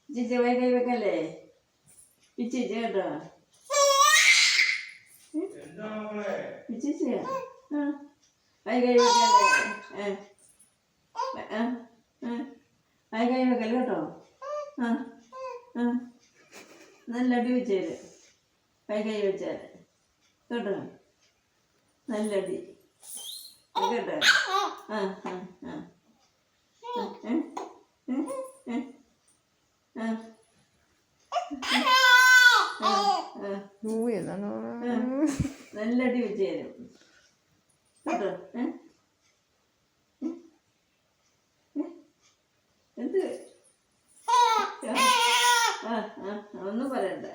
ഇച്ചിച്ച് Y കൈ വെക്കല്ലേ ഇച്ചിച്ച് കേട്ടോ ഇച്ചിച്ച് വൈ കൈ വെക്കല്ലേ വൈ കൈ വെക്കല്ലേ കേട്ടോ നല്ല അടി വെച്ചേര് വൈ കൈ വെച്ചാൽ കേട്ടോ നല്ലടി കേട്ടോ നല്ലടി വെച്ച് തരും കേട്ടോ എന്ത് ഒന്നും പറയണ്ട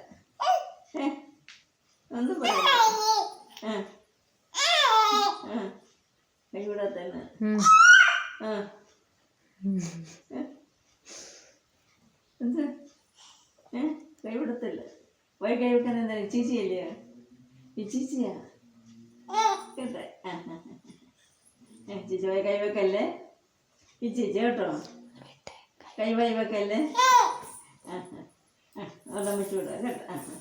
ഒന്നും പറയണ്ട ഇവിടെ തന്നെ എന്ത് കൈവിടത്തില്ല വൈ കൈ വെക്കാൻ എന്താ ചീച്ചിയല്ലേ ഈ ചീച്ചിയാ കേട്ടെ ചീച്ചി വൈ കൈ വെക്കല്ലേ ഈ ചീച്ചി കേട്ടോ കൈ വൈ വെക്കല്ലേ വെള്ളം വെച്ച് വിടാം കേട്ടോ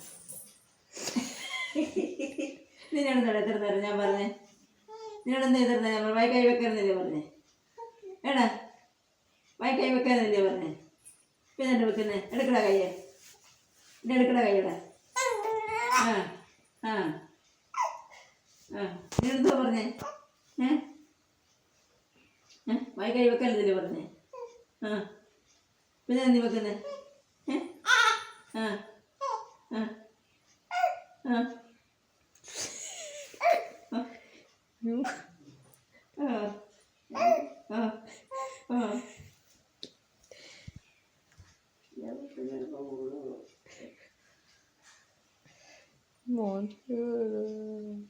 നിന്നോട് എത്ര നേരം ഞാൻ പറഞ്ഞേ നിന്നോടെന്താ എത്ര നേരം വൈ കൈ വെക്കാനെന്നല്ലേ പറഞ്ഞേ എടാ വൈ കൈ വെക്കാനെന്നല്ലേ പറഞ്ഞേ പിന്നെ എന്താ വെക്കുന്നേ എടുക്കട കയ്യെ എൻ്റെ എടുക്കട കൈയുടെ നിന്നെടുത്തോ പറഞ്ഞേ വൈ കൈ വെക്കാനെന്നല്ലേ പറഞ്ഞേ പിന്നെ നീ വെക്കുന്നേ Mon Dieu.